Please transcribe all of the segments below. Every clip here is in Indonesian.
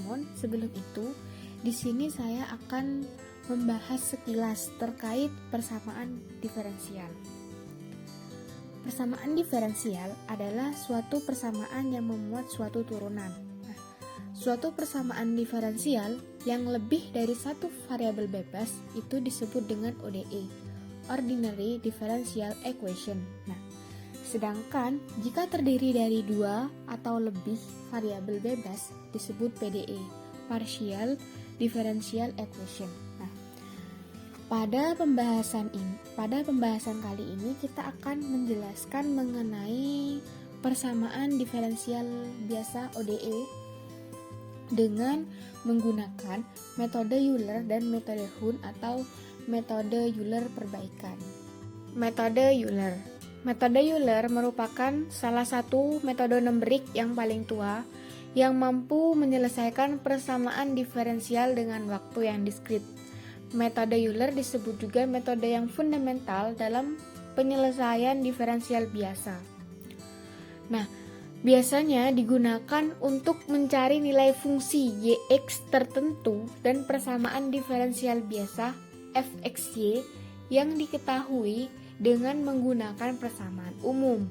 namun sebelum itu di sini saya akan membahas sekilas terkait persamaan diferensial. Persamaan diferensial adalah suatu persamaan yang memuat suatu turunan. Suatu persamaan diferensial yang lebih dari satu variabel bebas itu disebut dengan ODE, Ordinary Differential Equation. Sedangkan jika terdiri dari dua atau lebih variabel bebas disebut PDE, Partial Differential Equation. Pada pembahasan kali ini kita akan menjelaskan mengenai persamaan diferensial biasa ODE dengan menggunakan metode Euler dan metode Hund atau metode Euler perbaikan. Metode Euler merupakan salah satu metode numerik yang paling tua yang mampu menyelesaikan persamaan diferensial dengan waktu yang diskrit. Metode Euler disebut juga metode yang fundamental dalam penyelesaian diferensial biasa. Biasanya digunakan untuk mencari nilai fungsi Yx tertentu dan persamaan diferensial biasa fxy yang diketahui dengan menggunakan persamaan umum.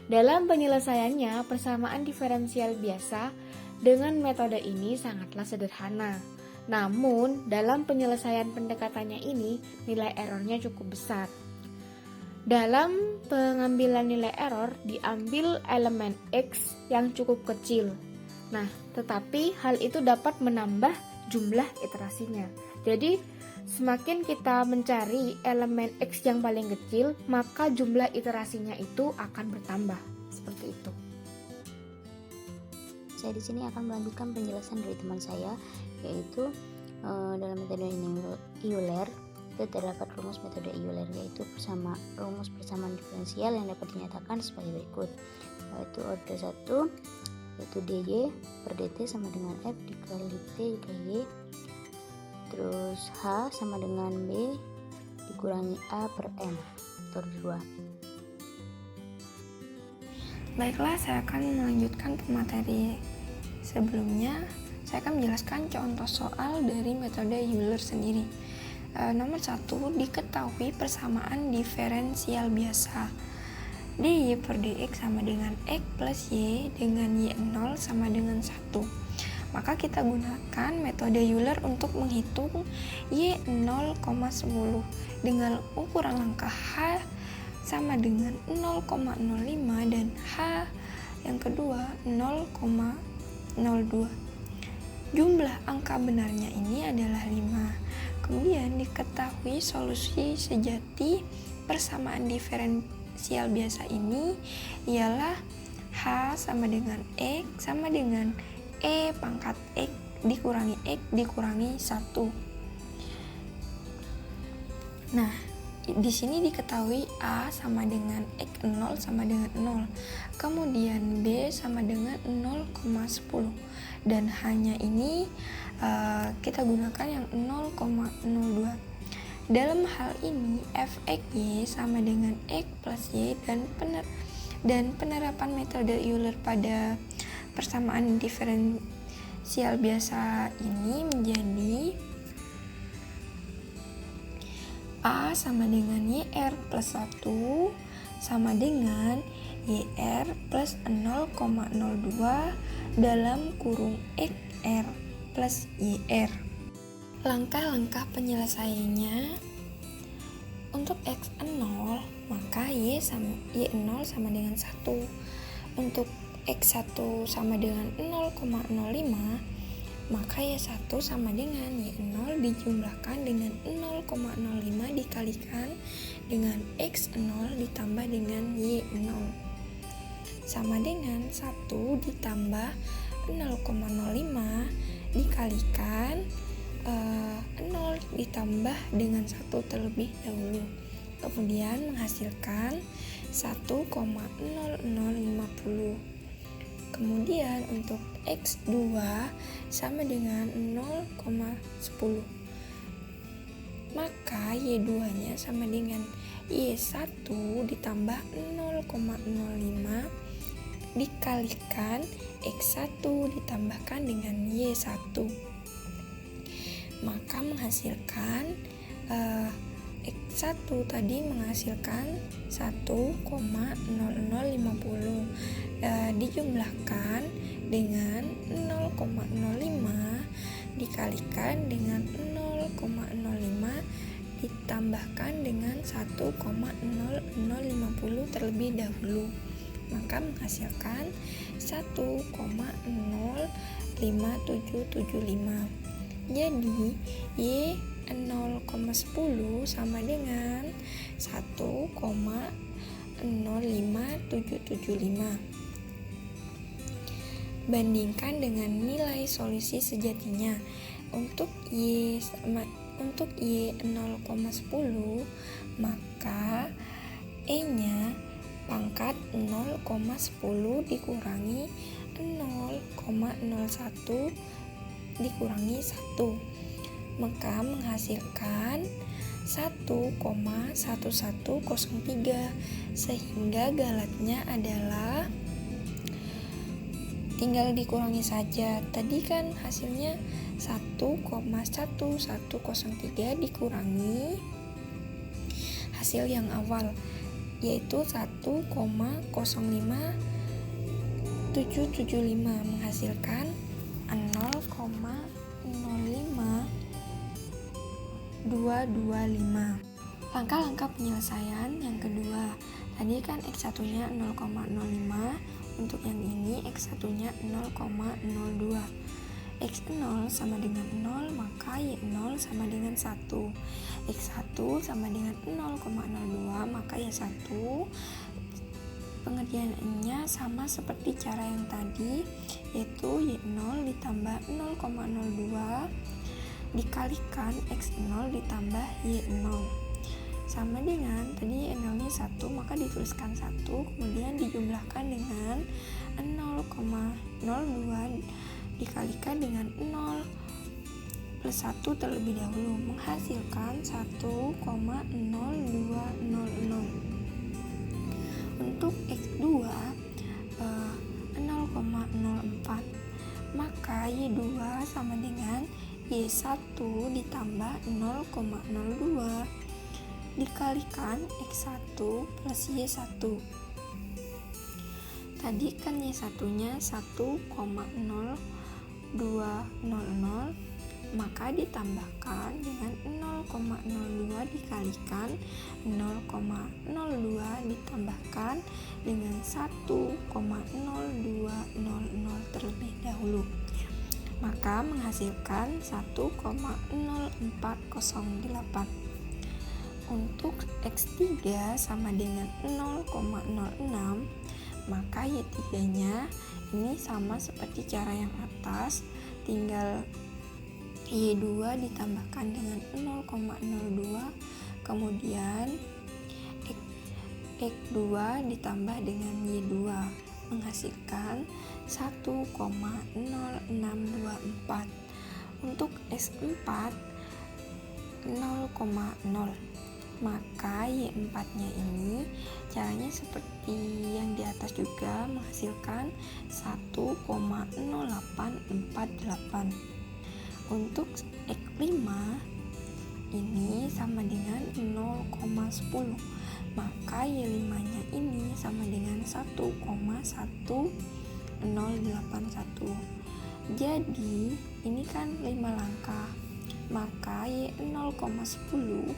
Dalam penyelesaiannya, persamaan diferensial biasa dengan metode ini sangatlah sederhana. Namun, dalam penyelesaian pendekatannya ini, nilai errornya cukup besar. Dalam pengambilan nilai error, diambil elemen X yang cukup kecil. Tetapi hal itu dapat menambah jumlah iterasinya. Jadi, semakin kita mencari elemen X yang paling kecil, maka jumlah iterasinya itu akan bertambah. Seperti itu. Saya di sini akan melanjutkan penjelasan dari teman saya, yaitu dalam metode Euler itu terdapat rumus metode Euler, yaitu rumus persamaan diferensial yang dapat dinyatakan sebagai berikut, yaitu order 1 yaitu dy per dt sama dengan f dikali t dikali y, terus h sama dengan b dikurangi a per m order 2. Baiklah, saya akan melanjutkan pemateri sebelumnya. Saya akan menjelaskan contoh soal dari metode Euler sendiri. Nomor 1, diketahui persamaan diferensial biasa. dy per dx sama dengan x plus y dengan y0 sama dengan 1. Maka kita gunakan metode Euler untuk menghitung y0,10 dengan ukuran langkah h sama dengan 0,05 dan h yang kedua 0,02. Jumlah angka benarnya ini adalah 5. Kemudian diketahui solusi sejati persamaan diferensial biasa ini ialah h sama dengan x sama dengan e pangkat x dikurangi 1. Di sini diketahui a sama dengan x0 sama dengan 0, kemudian b sama dengan 0,10 dan hanya ini kita gunakan yang 0,02. Dalam hal ini fxy sama dengan x plus y dan penerapan metode Euler pada persamaan diferensial biasa ini menjadi a sama dengan yr plus 1 sama dengan yr plus 0,02 dalam kurung xr plus yr. Langkah-langkah penyelesaiannya, untuk x0 maka y0 sama dengan 1. Untuk x1 sama dengan 0,05 maka y1 sama dengan y0 dijumlahkan dengan 0,05 dikalikan dengan x0 ditambah dengan y0 sama dengan 1 ditambah 0,05 dikalikan 0 ditambah dengan 1 terlebih dahulu, kemudian menghasilkan 1,0050. Kemudian untuk x2 sama dengan 0,10, maka y2 nya sama dengan y1 ditambah 0,05 dikalikan X1 ditambahkan dengan Y1, maka menghasilkan X1 tadi menghasilkan 1,0050, dijumlahkan dengan 0,05 dikalikan dengan 0,05 ditambahkan dengan 1,0050 terlebih dahulu, maka menghasilkan 1,05775. Jadi Y 0,10 sama dengan 1,05775. Bandingkan dengan nilai solusi sejatinya. Untuk Y 0,10, maka E-nya pangkat 0,10 dikurangi 0,01 dikurangi 1, maka menghasilkan 1,1103, sehingga galatnya adalah tinggal dikurangi saja. Tadi kan hasilnya 1,1103 dikurangi hasil yang awal, yaitu 1,05775, menghasilkan 0,05225. Langkah-langkah penyelesaian yang kedua, tadi kan X1 nya 0,05, untuk yang ini X1 nya 0,02. X0 sama dengan 0, maka Y0 sama dengan 1. X1 sama dengan 0,02, maka Y1 pengerjaannya sama seperti cara yang tadi, yaitu Y0 ditambah 0,02 dikalikan X0 ditambah Y0 sama dengan tadi Y0 nya 1, maka dituliskan 1, kemudian dijumlahkan dengan 0,02 dikalikan dengan 0 plus 1 terlebih dahulu, menghasilkan 1,0200. Untuk X2 0,04, maka Y2 sama dengan Y1 ditambah 0,02 dikalikan X1 plus Y1. Tadi kan Y1 nya 1,0200, maka ditambahkan dengan 0,02 dikalikan 0,02 ditambahkan dengan 1,0200 terlebih dahulu, maka menghasilkan 1,0408. Untuk X3 sama dengan 0,06, maka Y3 nya ini sama seperti cara yang atas, tinggal Y2 ditambahkan dengan 0,02, kemudian X2 ditambah dengan Y2, menghasilkan 1,0624. Untuk S4 0,0, maka Y4 nya ini caranya seperti yang di atas juga, menghasilkan 1,0848. Untuk X5 ini sama dengan 0,10, maka Y5 nya ini sama dengan 1,1081. Jadi ini kan 5 langkah, maka Y0,10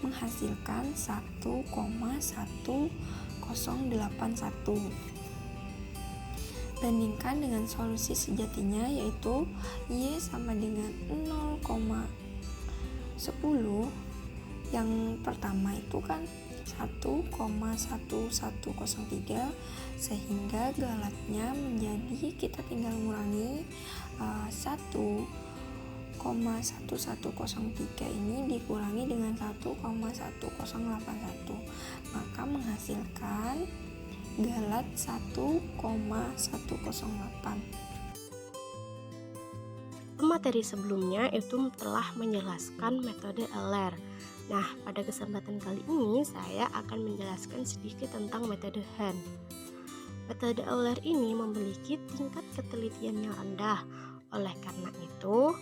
menghasilkan 1,1081. Bandingkan dengan solusi sejatinya, yaitu Y sama dengan 0,10. Yang pertama itu kan 1,1103, sehingga galatnya menjadi, kita tinggal mengurangi 1,1103 ini dikurangi dengan 1,1081, maka menghasilkan galat 1,108. Materi sebelumnya itu telah menjelaskan metode Euler. Nah, pada kesempatan kali ini saya akan menjelaskan sedikit tentang metode Hahn. Metode Euler ini memiliki tingkat ketelitian yang rendah. Oleh karena itu,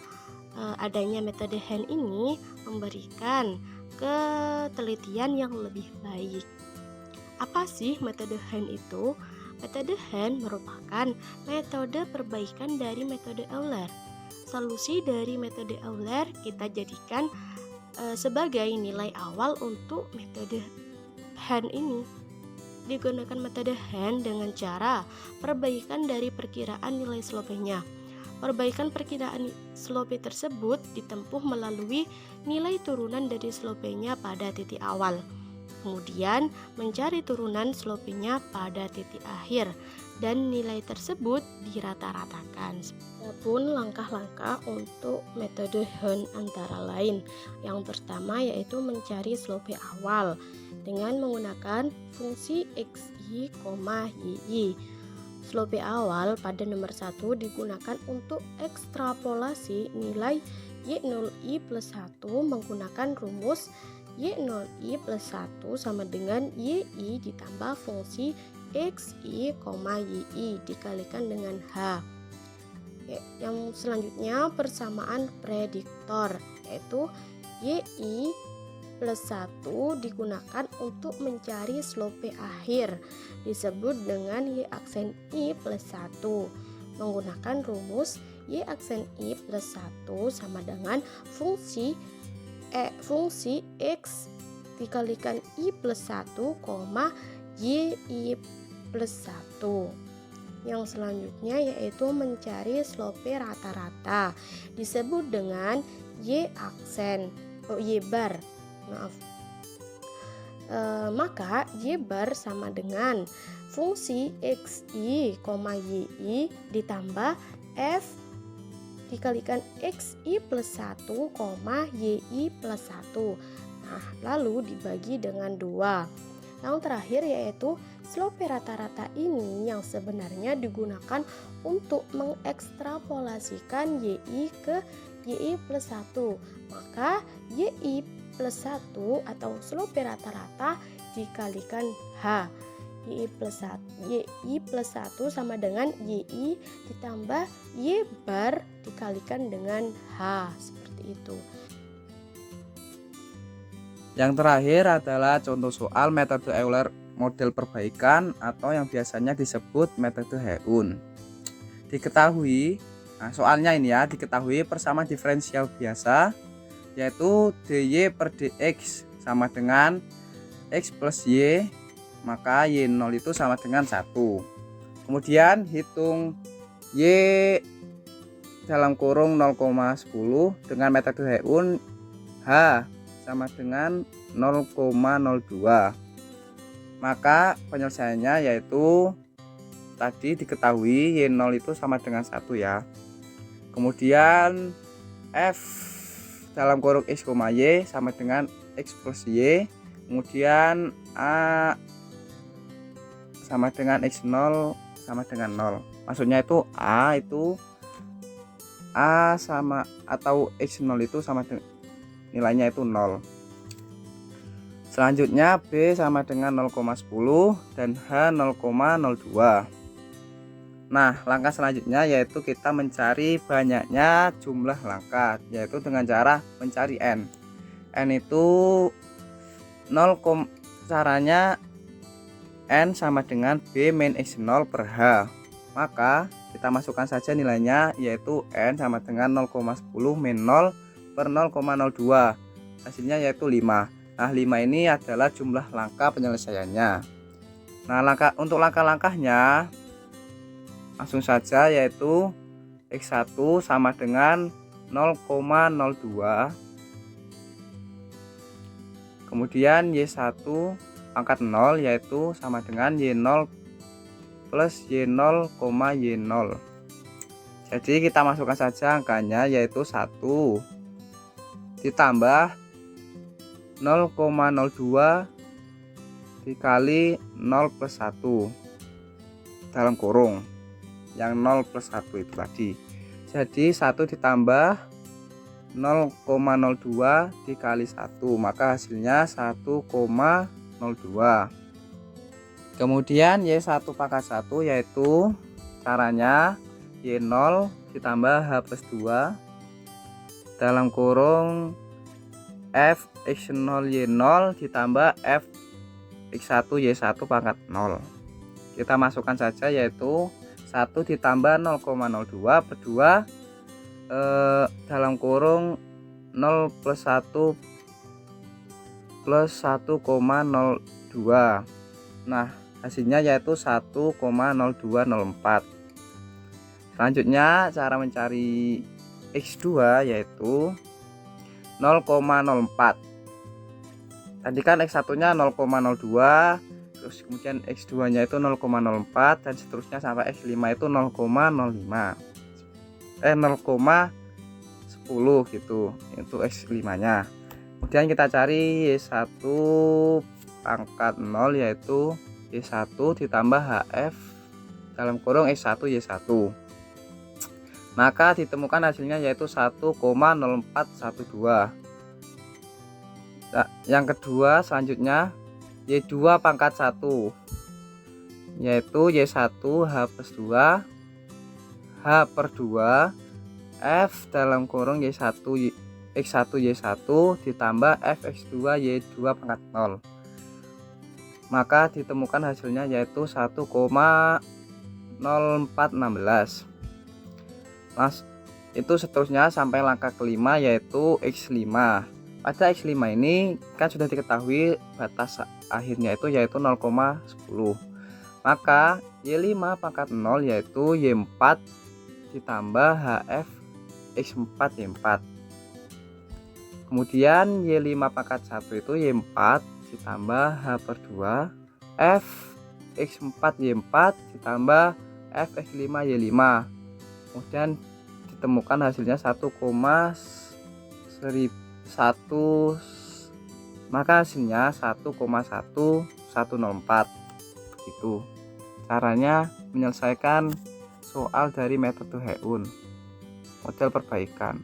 adanya metode Hen ini memberikan ketelitian yang lebih baik. Apa sih metode Hen itu? Metode Hen merupakan metode perbaikan dari metode Euler. Solusi dari metode Euler kita jadikan sebagai nilai awal untuk metode Hen ini. Digunakan metode Hen dengan cara perbaikan dari perkiraan nilai slope-nya. Perbaikan perkiraan slope tersebut ditempuh melalui nilai turunan dari slope-nya pada titik awal. Kemudian mencari turunan slope-nya pada titik akhir dan nilai tersebut dirata-ratakan. Adapun langkah-langkah untuk metode Hen antara lain. Yang pertama yaitu mencari slope awal dengan menggunakan fungsi xi, yi. Slope awal pada nomor 1 digunakan untuk ekstrapolasi nilai y0i plus 1 menggunakan rumus y0i plus 1 sama dengan yi ditambah fungsi xi, yi dikalikan dengan h. Yang selanjutnya persamaan prediktor, yaitu yi plus 1 digunakan untuk mencari slope akhir, disebut dengan y aksen i plus 1 menggunakan rumus y aksen i plus 1 sama dengan fungsi x dikalikan i plus 1, y plus 1. Yang selanjutnya yaitu mencari slope rata-rata, disebut dengan y bar. Maka y bar sama dengan fungsi xi, yi ditambah f dikalikan xi plus 1, yi plus 1. Nah, lalu dibagi dengan 2. Yang terakhir yaitu slope rata-rata ini yang sebenarnya digunakan untuk mengekstrapolasikan yi ke yi plus 1. Maka yi plus 1 atau slope rata-rata dikalikan h. yi plus 1 sama dengan yi ditambah y bar dikalikan dengan h, seperti itu. Yang terakhir adalah contoh soal metode Euler model perbaikan atau yang biasanya disebut metode Heun. Diketahui, soalnya ini ya, diketahui persamaan diferensial biasa yaitu dy per dx sama dengan x plus y, maka y0 itu sama dengan 1. Kemudian hitung y dalam kurung 0,10 dengan metode Heun, h sama dengan 0,02. Maka penyelesaiannya yaitu tadi diketahui y0 itu sama dengan 1 ya. Kemudian f dalam kurung x, y sama dengan x plus y. Kemudian a sama dengan x0 sama dengan 0. Maksudnya itu a sama atau x0 itu sama dengan nilainya itu 0. Selanjutnya b sama dengan 0,10 dan h 0,02. Nah, langkah selanjutnya yaitu kita mencari banyaknya jumlah langkah, yaitu dengan cara mencari n. N itu caranya n sama dengan b min x0 per h. Maka kita masukkan saja nilainya, yaitu n sama dengan 0,10 min 0 per 0,02. Hasilnya yaitu 5. Nah, 5 ini adalah jumlah langkah penyelesaiannya. Nah, untuk langkah-langkahnya langsung saja, yaitu x1 sama dengan 0,02. Kemudian y1 pangkat 0 yaitu sama dengan y0 plus y0, y0. Jadi kita masukkan saja angkanya, yaitu 1 ditambah 0,02 dikali 0 plus 1 dalam kurung yang 0 plus 1 itu tadi. Jadi 1 ditambah 0,02 dikali 1, maka hasilnya 1,02. Kemudian Y1 pangkat 1 yaitu caranya Y0 ditambah H plus 2 dalam kurung F X0 Y0 ditambah F X1 Y1 pangkat 0. Kita masukkan saja yaitu 1 ditambah 0,02 per 2 dalam kurung 0 plus 1 plus 1,02. Nah, hasilnya yaitu 1,0204. Selanjutnya cara mencari X2 yaitu 0,04. Tadi kan X1 nya 0,02, terus kemudian X2 nya itu 0,04 dan seterusnya sampai X5 itu 0,05. 0,10 gitu. Itu X5 nya. Kemudian kita cari Y1 pangkat 0 yaitu Y1 ditambah HF dalam kurung X1 Y1. Maka ditemukan hasilnya yaitu 1,0412. Nah, yang kedua selanjutnya Y2 pangkat 1 yaitu Y1 H plus 2 H per 2 F dalam kurung Y1 X1 Y1 ditambah F X2 Y2 pangkat 0. Maka ditemukan hasilnya yaitu 1,0416. Mas, itu seterusnya sampai langkah kelima yaitu X5. Pada X5 ini kan sudah diketahui batas akhirnya yaitu 0,10. Maka Y5 pangkat 0 yaitu Y4 ditambah HF X4 Y4. Kemudian Y5 pangkat 1 itu Y4 ditambah H per 2 F X4 Y4 ditambah F X5 Y5. Kemudian ditemukan hasilnya 1,1, maka hasilnya 1,1104. Begitu caranya menyelesaikan soal dari metode Heun model perbaikan.